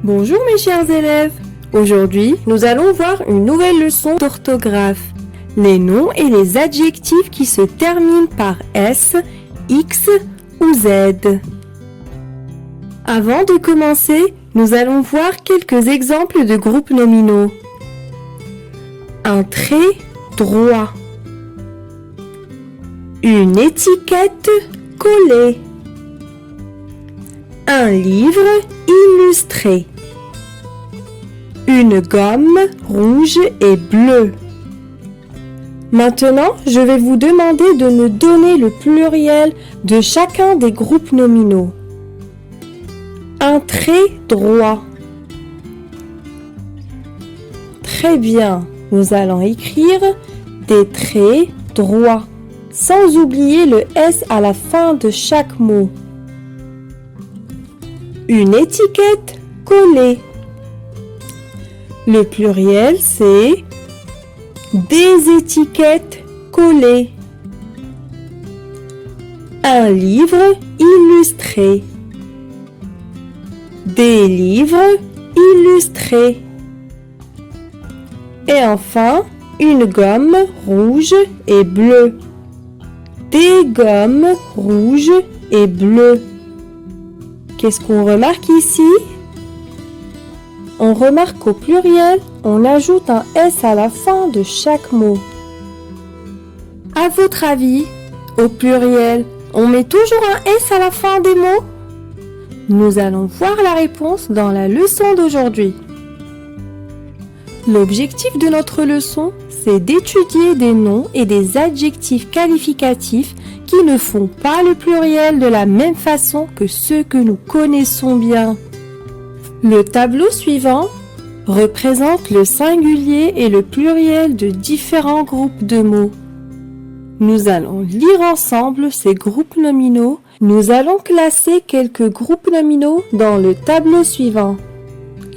Bonjour mes chers élèves. Aujourd'hui, nous allons voir une nouvelle leçon d'orthographe. Les noms et les adjectifs qui se terminent par S, X ou Z. Avant de commencer, nous allons voir quelques exemples de groupes nominaux. Un trait droit. Une étiquette collée. Un livre illustré. Une gomme rouge et bleue. Maintenant, je vais vous demander de me donner le pluriel de chacun des groupes nominaux. Un trait droit. Très bien, nous allons écrire des traits droits, sans oublier le S à la fin de chaque mot. Une étiquette collée. Le pluriel, c'est des étiquettes collées. Un livre illustré. Des livres illustrés. Et enfin, une gomme rouge et bleue. Des gommes rouges et bleues. Qu'est-ce qu'on remarque ici? On remarque qu'au pluriel, on ajoute un S à la fin de chaque mot. À votre avis, au pluriel, on met toujours un S à la fin des mots? Nous allons voir la réponse dans la leçon d'aujourd'hui. L'objectif de notre leçon, c'est d'étudier des noms et des adjectifs qualificatifs qui ne font pas le pluriel de la même façon que ceux que nous connaissons bien. Le tableau suivant représente le singulier et le pluriel de différents groupes de mots. Nous allons lire ensemble ces groupes nominaux. Nous allons classer quelques groupes nominaux dans le tableau suivant.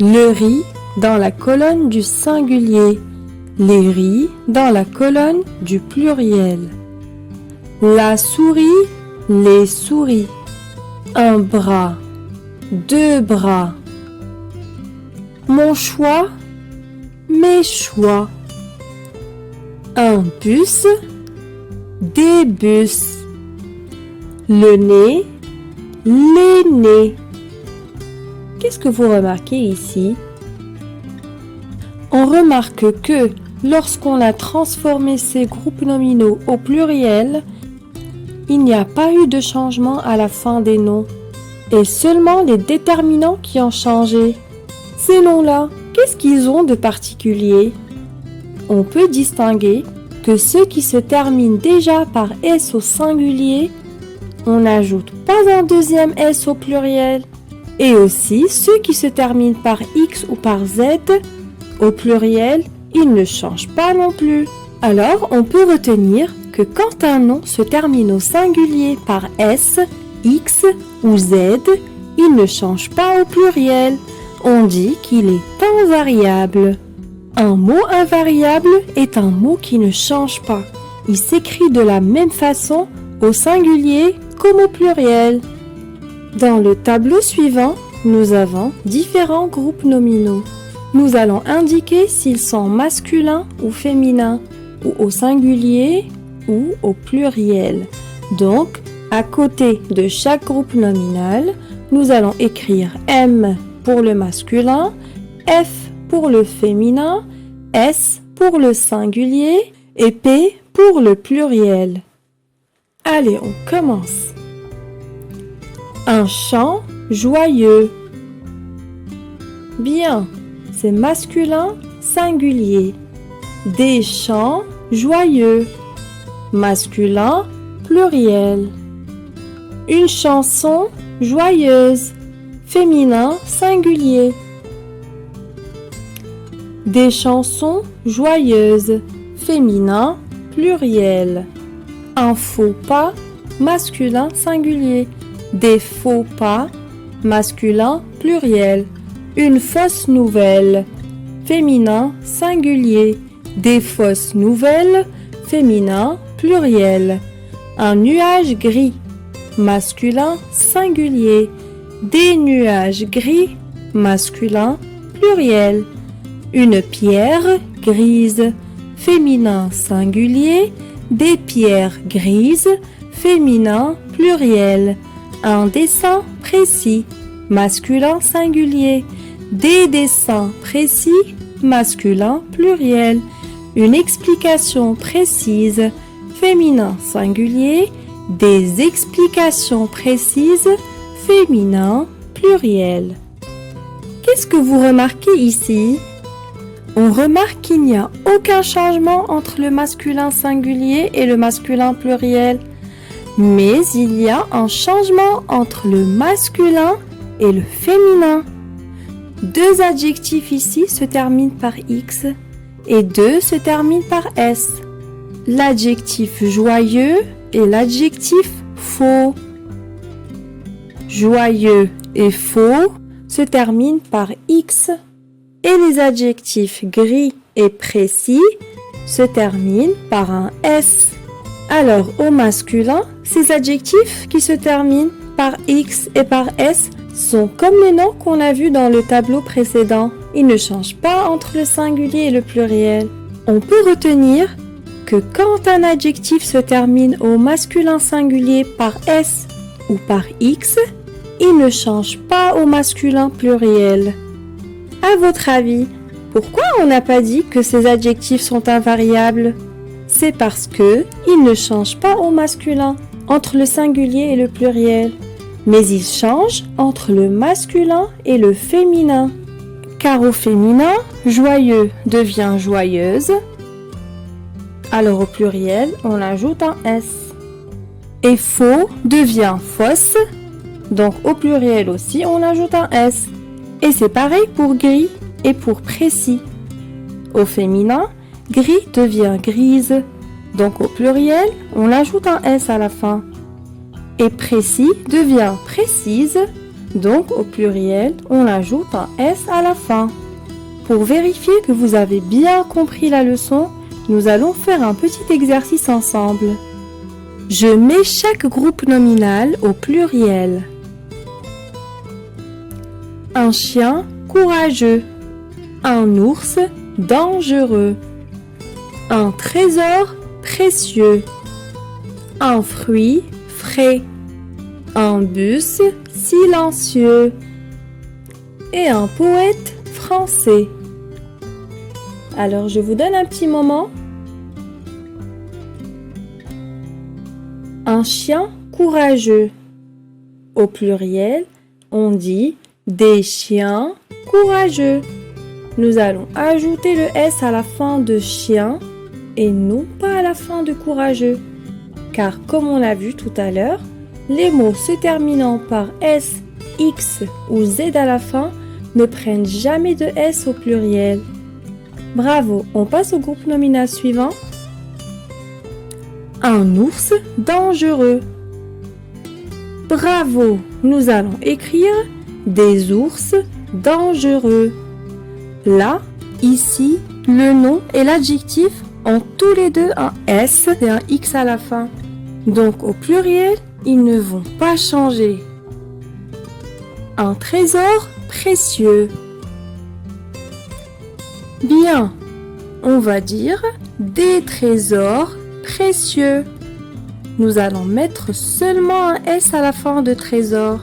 Le riz dans la colonne du singulier. Les riz dans la colonne du pluriel. La souris, les souris. Un bras, deux bras. Mon choix, mes choix. Un bus, des bus. Le nez, les nez. Qu'est-ce que vous remarquez ici? On remarque que lorsqu'on a transformé ces groupes nominaux au pluriel, il n'y a pas eu de changement à la fin des noms, et seulement les déterminants qui ont changé. Ces noms-là, qu'est-ce qu'ils ont de particulier? On peut distinguer que ceux qui se terminent déjà par S au singulier, on n'ajoute pas un deuxième S au pluriel, et aussi ceux qui se terminent par X ou par Z, au pluriel, ils ne changent pas non plus. Alors, on peut retenir que quand un nom se termine au singulier par S, X ou Z, il ne change pas au pluriel. On dit qu'il est invariable. Un mot invariable est un mot qui ne change pas. Il s'écrit de la même façon au singulier comme au pluriel. Dans le tableau suivant, nous avons différents groupes nominaux. Nous allons indiquer s'ils sont masculins ou féminins, ou au singulier ou au pluriel. Donc, à côté de chaque groupe nominal, nous allons écrire M pour le masculin, F pour le féminin, S pour le singulier et P pour le pluriel. Allez, on commence. Un chant joyeux. Bien, c'est masculin singulier. Des chants joyeux. Masculin pluriel. Une chanson joyeuse. Féminin singulier. Des chansons joyeuses. Féminin pluriel. Un faux pas masculin singulier. Des faux pas masculin pluriel. Une fausse nouvelle féminin singulier. Des fausses nouvelles féminin pluriel. Un nuage gris masculin singulier. Des nuages gris masculin, pluriel. Une pierre grise, féminin singulier. Des pierres grises, féminin, pluriel. Un dessin précis, masculin singulier. Des dessins précis, masculin, pluriel. Une explication précise, féminin singulier. Des explications précises, féminin, pluriel. Qu'est-ce que vous remarquez ici? On remarque qu'il n'y a aucun changement entre le masculin singulier et le masculin pluriel. Mais il y a un changement entre le masculin et le féminin. Deux adjectifs ici se terminent par X et deux se terminent par S. L'adjectif joyeux et l'adjectif faux. Joyeux et faux se terminent par X et les adjectifs gris et précis se terminent par un S. Alors au masculin, ces adjectifs qui se terminent par X et par S sont comme les noms qu'on a vus dans le tableau précédent. Ils ne changent pas entre le singulier et le pluriel. On peut retenir que quand un adjectif se termine au masculin singulier par S ou par X, il ne change pas au masculin pluriel. À votre avis, pourquoi on n'a pas dit que ces adjectifs sont invariables? C'est parce que ils ne changent pas au masculin, entre le singulier et le pluriel, mais ils changent entre le masculin et le féminin. Car au féminin, joyeux devient joyeuse, alors au pluriel, on ajoute un S. Et faux devient fausse, donc au pluriel aussi, on ajoute un S. Et c'est pareil pour gris et pour précis. Au féminin, gris devient grise, donc au pluriel, on ajoute un S à la fin. Et précis devient précise, donc au pluriel, on ajoute un S à la fin. Pour vérifier que vous avez bien compris la leçon, nous allons faire un petit exercice ensemble. Je mets chaque groupe nominal au pluriel. Un chien courageux. Un ours dangereux. Un trésor précieux. Un fruit frais. Un bus silencieux. Et un poète français. Alors je vous donne un petit moment. Un chien courageux. Au pluriel, on dit des chiens courageux. Nous allons ajouter le S à la fin de chien et non pas à la fin de courageux. Car comme on l'a vu tout à l'heure, les mots se terminant par S, X ou Z à la fin ne prennent jamais de S au pluriel. Bravo, on passe au groupe nominal suivant. Un ours dangereux. Bravo, nous allons écrire des ours dangereux. Là, ici, le nom et l'adjectif ont tous les deux un S et un X à la fin. Donc au pluriel, ils ne vont pas changer. Un trésor précieux. Bien, on va dire des trésors précieux. Nous allons mettre seulement un S à la fin de trésor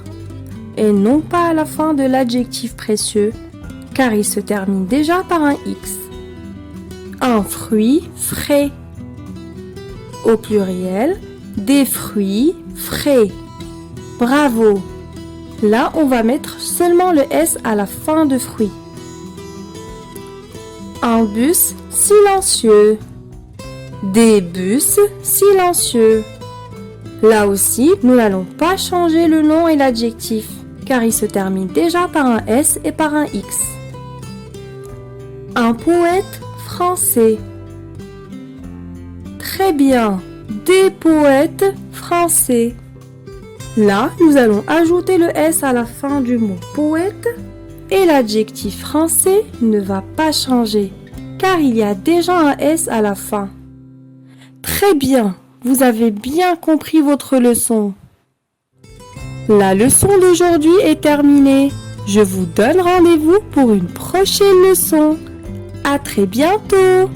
et non pas à la fin de l'adjectif précieux, car il se termine déjà par un X. Un fruit frais. Au pluriel, des fruits frais. Bravo! Là, on va mettre seulement le S à la fin de fruit. Un bus silencieux. Des bus silencieux. Là aussi, nous n'allons pas changer le nom et l'adjectif, car il se termine déjà par un S et par un X. Un poète français. Très bien, des poètes français. Là, nous allons ajouter le S à la fin du mot poète et l'adjectif français ne va pas changer, car il y a déjà un S à la fin. Très bien, vous avez bien compris votre leçon. La leçon d'aujourd'hui est terminée. Je vous donne rendez-vous pour une prochaine leçon. À très bientôt!